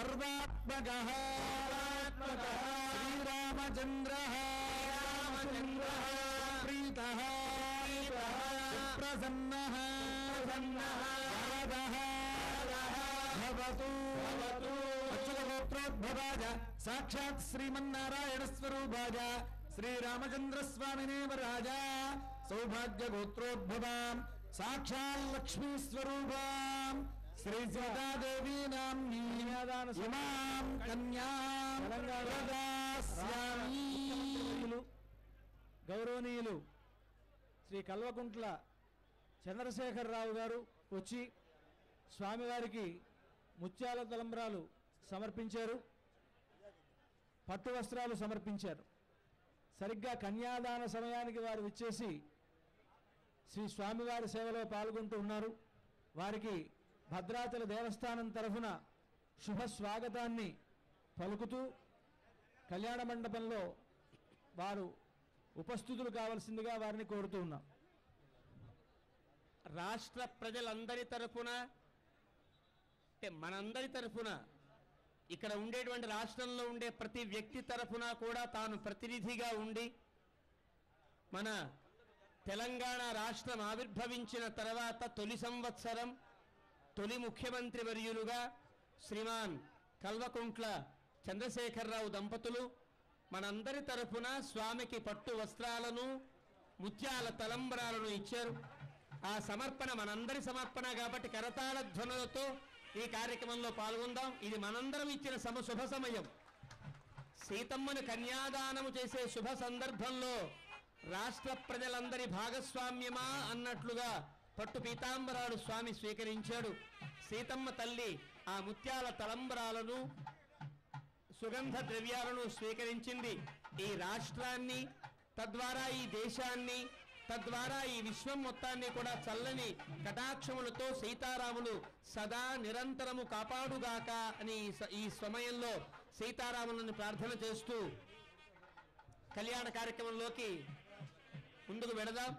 सर्वात्मकः श्रीरामचन्द्रः प्रीतः प्रसन्नः वरदः भवतु। अच्युतगोत्रोद्भवाय साक्षात् श्रीमन्नारायण स्वरूपाय श्रीरामचंद्र स्वामिने वराय सौभाग्यगोत्रोद्भवां साक्षात् लक्ष्मी स्वरूपां श्री सीतादेवी नाम्नी इमां कन्यां प्रदास्यामि। గౌరవనీయులు శ్రీ కల్వకుంట్ల చంద్రశేఖరరావు గారు వచ్చి స్వామివారికి ముత్యాల తలంబ్రాలు సమర్పించారు, పట్టు వస్త్రాలు సమర్పించారు. సరిగ్గా కన్యాదాన సమయానికి వారు విచ్చేసి శ్రీ స్వామివారి సేవలో పాల్గొంటూ ఉన్నారు. వారికి భద్రాచల దేవస్థానం తరఫున శుభ స్వాగతాన్ని పలుకుతూ కళ్యాణ మండపంలో వారు ఉపస్థితులు కావాల్సిందిగా వారిని కోరుతూ ఉన్నాం. రాష్ట్ర ప్రజలందరి తరఫున అంటే మనందరి తరఫున ఇక్కడ ఉండేటువంటి రాష్ట్రంలో ఉండే ప్రతి వ్యక్తి తరఫున కూడా తాను ప్రతినిధిగా ఉండి మన తెలంగాణ రాష్ట్రం ఆవిర్భవించిన తర్వాత తొలి సంవత్సరం తొలి ముఖ్యమంత్రి వర్యులుగా శ్రీమాన్ కల్వకుంట్ల చంద్రశేఖరరావు దంపతులు మనందరి తరఫున స్వామికి పట్టు వస్త్రాలను ముత్యాల తలంబరాలను ఇచ్చారు. ఆ సమర్పణ మనందరి సమర్పణ కాబట్టి కరతాళ ధ్వనులతో ఈ కార్యక్రమంలో పాల్గొందాం. ఇది మనందరం ఇచ్చిన శుభ సమయం. సీతమ్మను కన్యాదానము చేసే శుభ సందర్భంలో రాష్ట్ర ప్రజలందరి భాగస్వామ్యమా అన్నట్లుగా పట్టు పీతాంబరాలు స్వామి స్వీకరించాడు. సీతమ్మ తల్లి ఆ ముత్యాల తలంబరాలను సుగంధ ద్రవ్యాలను స్వీకరించింది. ఈ రాష్ట్రాన్ని తద్వారా ఈ దేశాన్ని తద్వారా ఈ విశ్వం మొత్తాన్ని కూడా చల్లని కటాక్షములతో సీతారాములు సదా నిరంతరము కాపాడుగాక అని ఈ సమయంలో సీతారాములను ప్రార్థన చేస్తూ కళ్యాణ కార్యక్రమంలోకి ముందుకు వెడదాం.